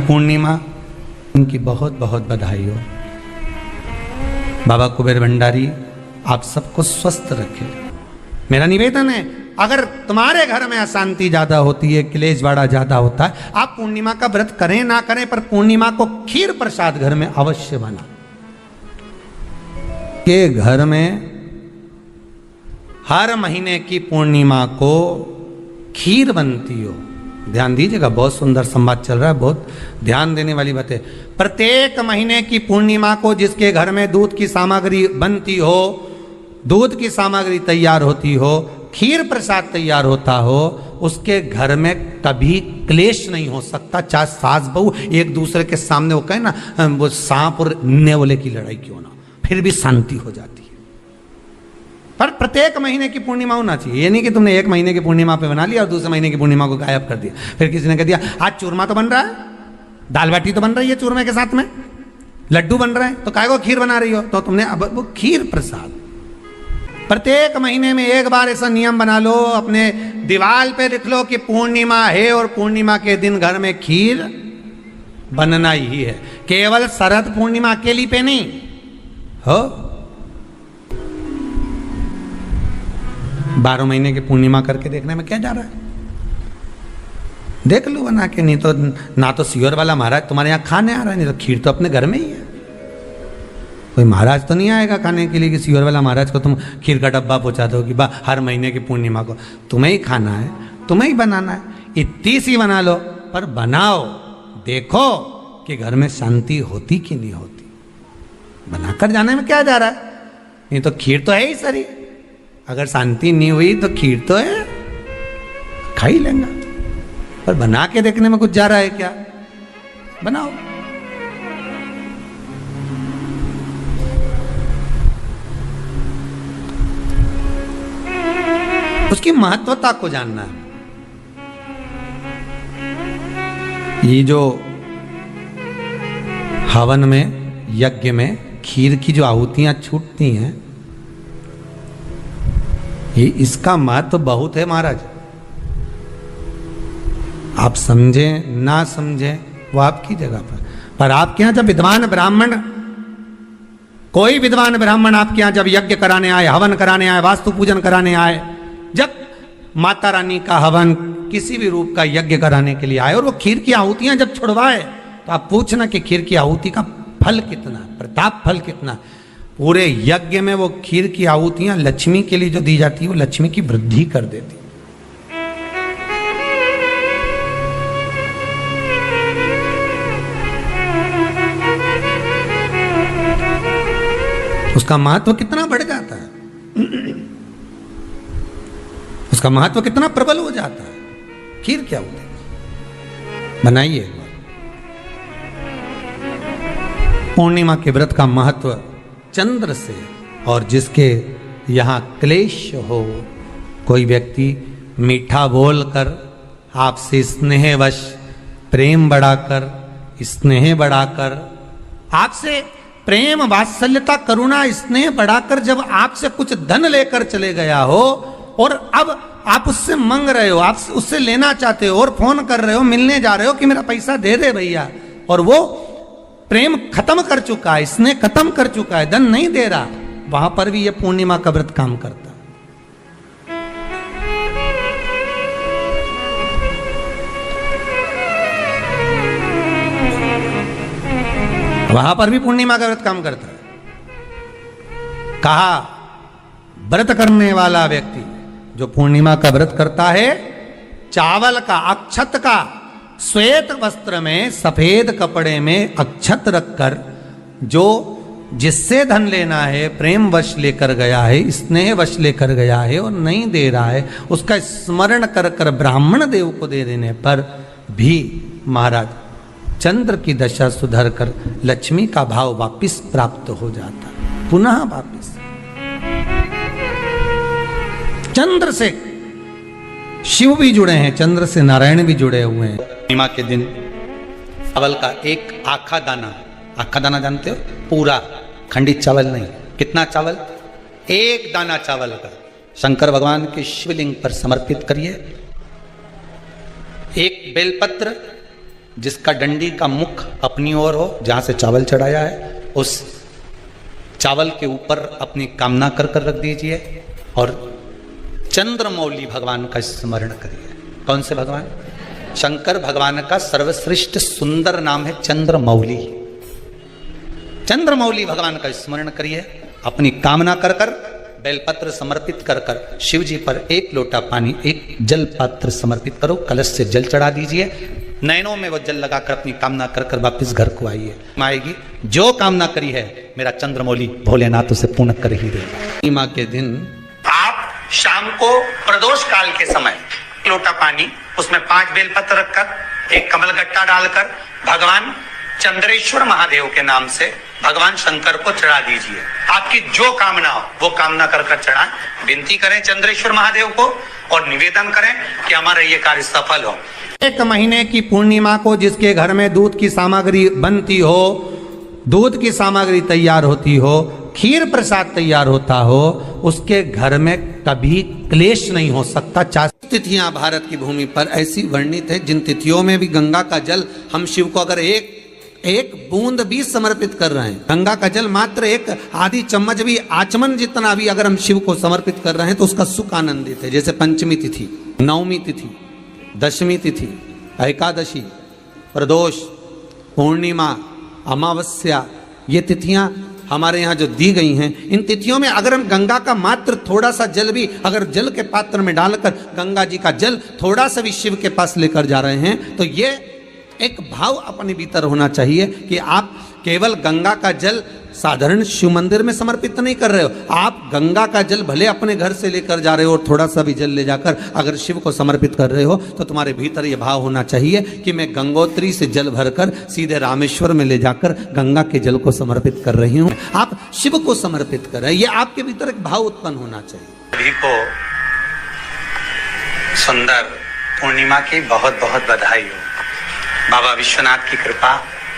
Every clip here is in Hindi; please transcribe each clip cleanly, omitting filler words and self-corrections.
पूर्णिमा, उनकी बहुत बहुत बधाई हो। बाबा कुबेर भंडारी आप सबको स्वस्थ रखे। मेरा निवेदन है, अगर तुम्हारे घर में अशांति ज्यादा होती है, क्लेश बड़ा ज्यादा होता है, आप पूर्णिमा का व्रत करें ना करें, पर पूर्णिमा को खीर प्रसाद घर में अवश्य बना के घर में हर महीने की पूर्णिमा को खीर बनती हो। ध्यान दीजिएगा, बहुत सुंदर संवाद चल रहा है, बहुत ध्यान देने वाली बात है। प्रत्येक महीने की पूर्णिमा को जिसके घर में दूध की सामग्री बनती हो, दूध की सामग्री तैयार होती हो, खीर प्रसाद तैयार होता हो, उसके घर में कभी क्लेश नहीं हो सकता। चाहे सास बहू एक दूसरे के सामने वो कहे ना, वो सांप और नेवले की लड़ाई क्यों ना, फिर भी शांति हो जाती है। पर प्रत्येक महीने की पूर्णिमा होना चाहिए। ये नहीं कि तुमने एक महीने की पूर्णिमा पे बना लिया और दूसरे महीने की पूर्णिमा को गायब कर दिया। फिर किसी ने कह दिया आज चूरमा तो बन रहा है, दाल बाटी तो बन रही है चूरमे के साथ में, लड्डू बन रहे हैं, तो काहे को खीर बना रही हो? तो तुमने अब वो खीर प्रसाद प्रत्येक महीने में एक बार ऐसा नियम बना लो, अपने दीवार पे लिख लो कि पूर्णिमा है और पूर्णिमा के दिन घर में खीर बनना ही है। केवल शरद पूर्णिमा अकेली पे नहीं हो, 12 महीने की पूर्णिमा करके देखने में क्या जा रहा है? देख लो बना के। नहीं तो ना तो सियोर वाला महाराज तुम्हारे यहाँ खाने आ रहा है, नहीं तो खीर तो अपने घर में ही है। कोई महाराज तो नहीं आएगा खाने के लिए कि सियोर वाला महाराज को तुम खीर का डब्बा पहुंचा दो कि बा हर महीने की पूर्णिमा को तुम्हें ही खाना है, तुम्हें ही बनाना है। इतनी सी बना लो, पर बनाओ, देखो कि घर में शांति होती कि नहीं होती। बनाकर जाने में क्या जा रहा है? नहीं तो खीर तो है ही सरी, अगर शांति नहीं हुई तो खीर तो है, खा ही लेंगे। पर बना के देखने में कुछ जा रहा है क्या? बनाओ। उसकी महत्वता को जानना है। ये जो हवन में, यज्ञ में खीर की जो आहुतियां छूटती हैं, ये इसका महत्व बहुत है महाराज। आप समझें ना समझें वो आपकी जगह पर आपके यहां जब विद्वान ब्राह्मण, कोई विद्वान ब्राह्मण आपके यहां जब यज्ञ कराने आए, हवन कराने आए, वास्तु पूजन कराने आए, जब माता रानी का हवन किसी भी रूप का यज्ञ कराने के लिए आए और वो खीर की आहुतियां जब छुड़वाए, तो आप पूछना कि खीर की आहुति का फल कितना, प्रताप फल कितना। पूरे यज्ञ में वो खीर की आहुतियां लक्ष्मी के लिए जो दी जाती है, वो लक्ष्मी की वृद्धि कर देती। उसका महत्व कितना बढ़ जाता है, उसका महत्व कितना प्रबल हो जाता है। खीर क्या होती है, बनाइए एक बार। पूर्णिमा के व्रत का महत्व चंद्र से, और जिसके यहाँ क्लेश हो, कोई व्यक्ति मीठा बोलकर आपसे स्नेहवश, प्रेम बढ़ाकर, स्नेह बढ़ाकर, आपसे प्रेम वात्सल्यता करुणा स्नेह बढ़ाकर जब आपसे कुछ धन लेकर चले गया हो और अब आप उससे मांग रहे हो, आप उससे लेना चाहते हो और फोन कर रहे हो, मिलने जा रहे हो कि मेरा पैसा दे दे भैया, और वो प्रेम खत्म कर चुका है, स्नेह खत्म कर चुका है, धन नहीं दे रहा, वहां पर भी ये पूर्णिमा का व्रत काम करता। वहां पर भी पूर्णिमा का व्रत काम करता है। कहा व्रत करने वाला व्यक्ति जो पूर्णिमा का व्रत करता है, चावल का, अक्षत का, श्वेत वस्त्र में, सफेद कपड़े में अक्षत रखकर, जो जिससे धन लेना है, प्रेम वश लेकर गया है, स्नेह वश लेकर गया है और नहीं दे रहा है, उसका स्मरण कर कर ब्राह्मण देव को दे देने पर भी महाराज चंद्र की दशा सुधर कर लक्ष्मी का भाव वापिस प्राप्त हो जाता, पुनः वापिस। चंद्र से शिव भी जुड़े हैं, चंद्र से नारायण भी जुड़े हुए हैं। पूर्णिमा के दिन चावल का एक आखा दाना जानते हो, पूरा खंडित चावल नहीं, कितना चावल, एक दाना चावल का शंकर भगवान के शिवलिंग पर समर्पित करिए। एक बेलपत्र जिसका डंडी का मुख अपनी ओर हो, जहां से चावल चढ़ाया है उस चावल के ऊपर अपनी कामना कर कर रख दीजिए और चंद्रमौली भगवान का स्मरण करिए। कौन से भगवान? शंकर भगवान का सर्वश्रेष्ठ सुंदर नाम है चंद्रमौली। चंद्रमौली भगवान का स्मरण करिए, अपनी कामना कर कर बेलपत्र समर्पित कर कर शिव जी पर एक लोटा पानी, एक जल पात्र समर्पित करो, कलश से जल चढ़ा दीजिए, नयनों में वो जल लगाकर अपनी कामना कर कर वापिस घर को आइए। आएगी जो कामना करी है मेरा चंद्रमौली भोलेनाथ उसे पूर्ण कर ही देगा। पूर्णिमा के दिन आप शाम को प्रदोष काल के समय लोटा पानी, उसमें 5 बेलपत्र रखकर एक कमलगट्टा डालकर भगवान चंद्रेश्वर महादेव के नाम से भगवान शंकर को चढ़ा दीजिए। आपकी जो कामना हो वो कामना कर कर चढ़ाएं, विनती करें चंद्रेश्वर महादेव को और निवेदन करें कि हमारा ये कार्य सफल हो। एक महीने की पूर्णिमा को जिसके घर में दूध की सामग्री बनती हो, दूध की सामग्री तैयार होती हो, खीर प्रसाद तैयार होता हो, उसके घर में कभी क्लेश नहीं हो सकता। 4 तिथियां भारत की भूमि पर ऐसी वर्णित है जिन तिथियों में भी गंगा का जल हम शिव को अगर एक बूंद भी समर्पित कर रहे हैं, गंगा का जल मात्र एक आधी चम्मच भी, आचमन जितना भी अगर हम शिव को समर्पित कर रहे हैं तो उसका सुख आनंदित है। जैसे पंचमी तिथि, नवमी तिथि, दशमी तिथि, एकादशी, प्रदोष, पूर्णिमा, अमावस्या, ये तिथियां हमारे यहाँ जो दी गई हैं, इन तिथियों में अगर हम गंगा का मात्र थोड़ा सा जल भी अगर जल के पात्र में डालकर गंगा जी का जल थोड़ा सा भी शिव के पास लेकर जा रहे हैं तो ये एक भाव अपने भीतर होना चाहिए कि आप केवल गंगा का जल साधारण शिव मंदिर में समर्पित नहीं कर रहे हो, आप गंगा का जल भले अपने घर से लेकर जा रहे हो और थोड़ा सा भी जल ले जाकर अगर शिव को समर्पित कर रहे हो तो तुम्हारे भीतर ये भाव होना चाहिए कि मैं गंगोत्री से जल भरकर सीधे रामेश्वर में ले जाकर गंगा के जल को समर्पित कर रही हूँ। आप शिव को समर्पित कर रहे हैं, ये आपके भीतर एक भाव उत्पन्न होना चाहिए। सभी को सुंदर पूर्णिमा की बहुत बहुत बधाई हो। बाबा विश्वनाथ की कृपा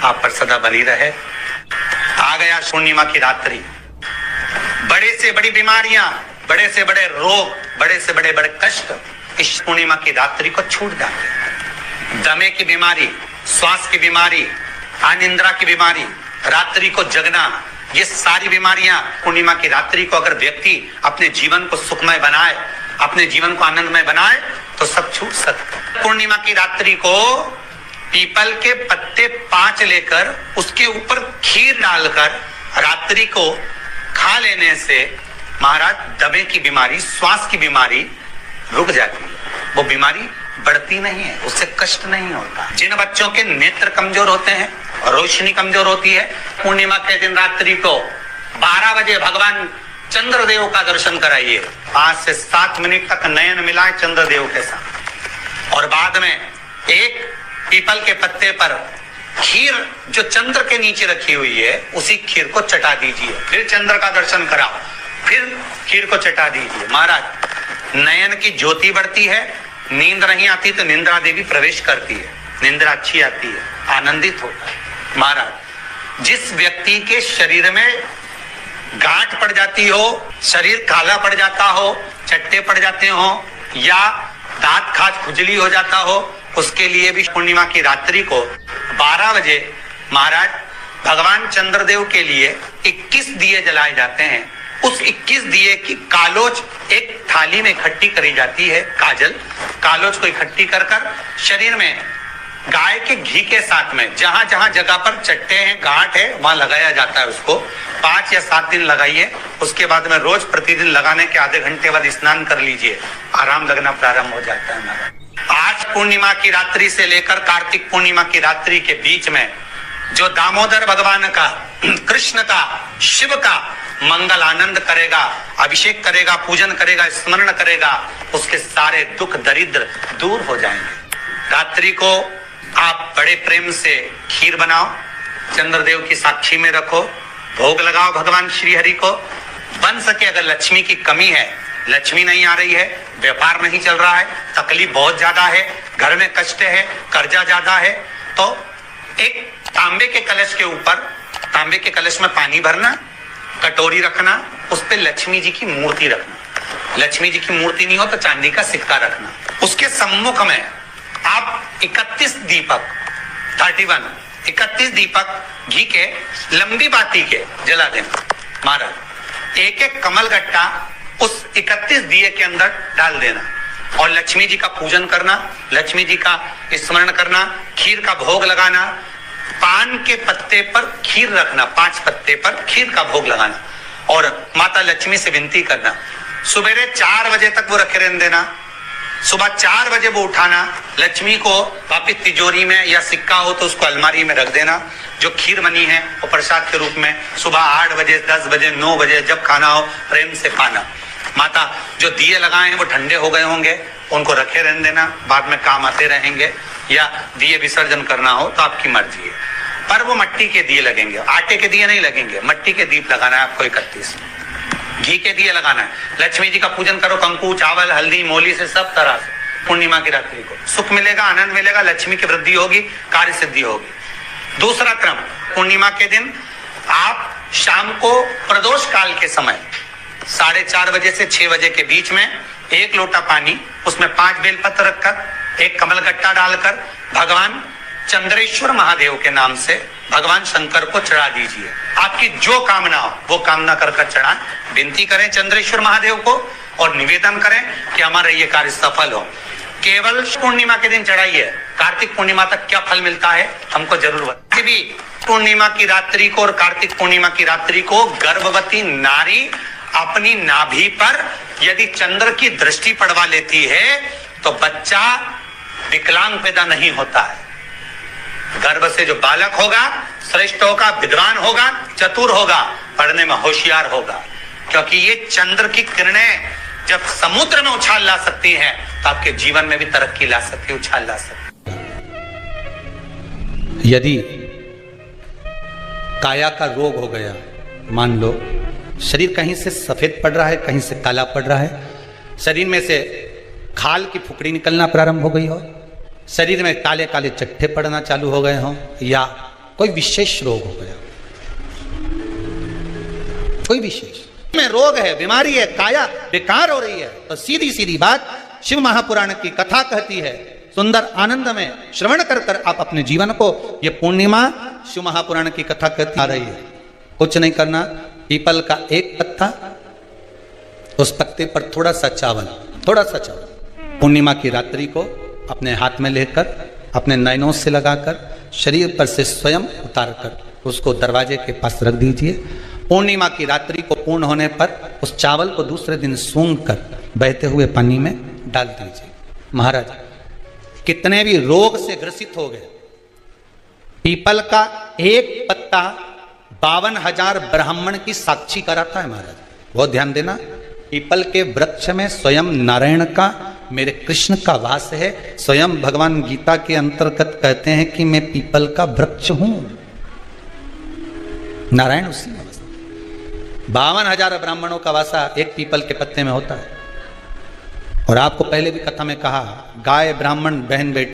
आप पर सदा बनी रहे। आ गया पूर्णिमा की रात्रि, बड़े से बड़ी बीमारियां, बड़े से बड़े रोग, बड़े से बड़े बड़े कष्ट इस पूर्णिमा की रात्रि को छूट जाते। दमे की बीमारी, श्वास की बीमारी, अनिद्रा की बीमारी, रात्रि को जगना, ये सारी बीमारियां पूर्णिमा की रात्रि को अगर व्यक्ति अपने जीवन को सुखमय बनाए, अपने जीवन को आनंदमय बनाए तो सब छूट सकते। पूर्णिमा की रात्रि को पीपल के पत्ते 5 लेकर उसके ऊपर खीर डालकर रात्रि को खा लेने से महाराज दमे की बीमारी, श्वास की बीमारी रुक जाती है, वो बीमारी बढ़ती नहीं है, उससे कष्ट नहीं होता। जिन बच्चों के नेत्र कमजोर होते हैं, रोशनी कमजोर होती है, पूर्णिमा के दिन रात्रि को 12 बजे भगवान चंद्रदेव का दर्शन कराइए। 5 से 7 मिनट तक नयन मिलाए चंद्रदेव के साथ और बाद में एक पीपल के पत्ते पर खीर जो चंद्र के नीचे रखी हुई है उसी खीर को चटा दीजिए। फिर चंद्र का दर्शन कराओ, फिर खीर को चटा दीजिए। महाराज नयन की ज्योति बढ़ती है, नींद नहीं आती तो निंद्रा देवी प्रवेश करती है, निंद्रा अच्छी आती है, आनंदित होता है। महाराज जिस व्यक्ति के शरीर में गांठ पड़ जाती हो, शरीर काला पड़ जाता हो, चट्टे पड़ जाते हो या दांत खाज खुजली हो जाता हो, उसके लिए भी पूर्णिमा की रात्रि को 12 बजे महाराज भगवान चंद्रदेव के लिए 21 दिए जलाए जाते हैं। उस 21 दिए की कालोज एक थाली में इकट्ठी करी जाती है, कालोज को इकट्ठी कर कर शरीर में गाय के घी के साथ में जहां जहां जगह पर चट्टे हैं, गांठ है, वहां लगाया जाता है। उसको 5 या 7 दिन लगाइए, उसके बाद में रोज प्रतिदिन लगाने के आधे घंटे बाद स्नान कर लीजिए, आराम लगना प्रारंभ हो जाता है। महाराज आज पूर्णिमा की रात्रि से लेकर कार्तिक पूर्णिमा की रात्रि के बीच में जो दामोदर भगवान का, कृष्ण का, शिव का मंगल आनंद करेगा, अभिषेक करेगा, पूजन करेगा, स्मरण करेगा, उसके सारे दुख दरिद्र दूर हो जाएंगे। रात्रि को आप बड़े प्रेम से खीर बनाओ, चंद्रदेव की साक्षी में रखो, भोग लगाओ भगवान श्री हरि को। बन सके अगर लक्ष्मी की कमी है, लक्ष्मी नहीं आ रही है, व्यापार नहीं चल रहा है, तकलीफ बहुत ज्यादा है, घर में कष्ट है, कर्जा ज्यादा है, तो एक तांबे के कलश के ऊपर, तांबे के कलश में पानी भरना, कटोरी रखना, उस पे लक्ष्मी जी की मूर्ति रखना। लक्ष्मी जी की मूर्ति नहीं हो तो चांदी का सिक्का रखना। उसके सम्मुख में आप 31 दीपक 31 दीपक घी के लंबी बाती के जला देना। महाराज एक एक कमल गट्टा उस 31 दिए के अंदर डाल देना और लक्ष्मी जी का पूजन करना, लक्ष्मी जी का स्मरण करना, खीर का भोग लगाना, पान के पत्ते पर खीर रखना, 5 पत्ते पर खीर का भोग लगाना और माता लक्ष्मी से विनती करना। सुबेरे 4 बजे तक वो रखे रहने देना, सुबह 4 बजे वो उठाना, लक्ष्मी को वापिस तिजोरी में या सिक्का हो तो उसको अलमारी में रख देना। जो खीर बनी है वो प्रसाद के रूप में सुबह 8 बजे, 10 बजे, 9 बजे जब खाना हो प्रेम से खाना। माता जो दिए लगाए हैं वो ठंडे हो गए होंगे, उनको रखे रहने देना, बाद में काम आते रहेंगे, या दिए विसर्जन करना हो तो आपकी मर्जी है। पर वो मिट्टी के दिए लगेंगे, आटे के दिए नहीं लगेंगे, मिट्टी के दीप लगाना है आपको। 31 घी के दिए लगाना है। लक्ष्मी जी का पूजन करो, कंकु, चावल, हल्दी, मोली से, सब तरह से। पूर्णिमा की रात्रि को सुख मिलेगा, आनंद मिलेगा, लक्ष्मी की वृद्धि होगी, कार्य सिद्धि होगी। दूसरा क्रम, पूर्णिमा के दिन आप शाम को प्रदोष काल के समय 4:30 बजे से 6 बजे के बीच में 1 लोटा पानी, उसमें 5 बेलपत्र रखकर, 1 कमल गट्टा डालकर भगवान चंद्रेश्वर महादेव के नाम से भगवान शंकर को चढ़ा दीजिए। आपकी जो कामना हो वो कामना कर चढ़ा, विनती करें चंद्रेश्वर महादेव को और निवेदन करें कि हमारा ये कार्य सफल हो। केवल पूर्णिमा के दिन चढ़ाइए, कार्तिक पूर्णिमा तक क्या फल मिलता है हमको जरूर बताइए। भी पूर्णिमा की रात्रि को और कार्तिक पूर्णिमा की रात्रि को गर्भवती नारी अपनी नाभि पर यदि चंद्र की दृष्टि पड़वा लेती है तो बच्चा विकलांग पैदा नहीं होता है। गर्भ से जो बालक होगा श्रेष्ठ होगा, विद्वान होगा, चतुर होगा, पढ़ने में होशियार होगा, क्योंकि ये चंद्र की किरणें जब समुद्र में उछाल ला सकती हैं तो आपके जीवन में भी तरक्की ला सकती है, उछाल ला सकती है। यदि काया का रोग हो गया, मान लो शरीर कहीं से सफेद पड़ रहा है, कहीं से काला पड़ रहा है, शरीर में से खाल की फुकड़ी निकलना प्रारंभ हो गई हो, शरीर में काले काले चट्टे पड़ना चालू हो गए हों, या कोई विशेष रोग हो गया, कोई विशेष में रोग है, बीमारी है, काया बेकार हो रही है, तो सीधी सीधी बात शिव महापुराण की कथा कहती है। सुंदर आनंद में श्रवण कर कर आप अपने जीवन को, ये पूर्णिमा शिव महापुराण की कथा कहती आ रही है। कुछ नहीं करना, पीपल का एक पत्ता, उस पत्ते पर थोड़ा सा चावल, पूर्णिमा की रात्रि को अपने हाथ में लेकर, अपने नयनों से लगाकर, शरीर पर से स्वयं उतार कर उसको दरवाजे के पास रख दीजिए। पूर्णिमा की रात्रि को पूर्ण होने पर उस चावल को दूसरे दिन सूंघ कर बहते हुए पानी में डाल दीजिए। महाराज कितने भी रोग से ग्रसित हो गए, पीपल का एक पत्ता 52,000 ब्राह्मण की साक्षी कराता है। महाराज बहुत ध्यान देना, पीपल के वृक्ष में स्वयं नारायण का, मेरे कृष्ण का वास है। स्वयं भगवान गीता के अंतर्गत कहते हैं कि मैं पीपल का वृक्ष हूं, नारायण उसी में बसते। 52,000 ब्राह्मणों का वासा एक पीपल के पत्ते में होता है। और आपको पहले भी कथा में कहा, गाय ब्राह्मण बहन बेटी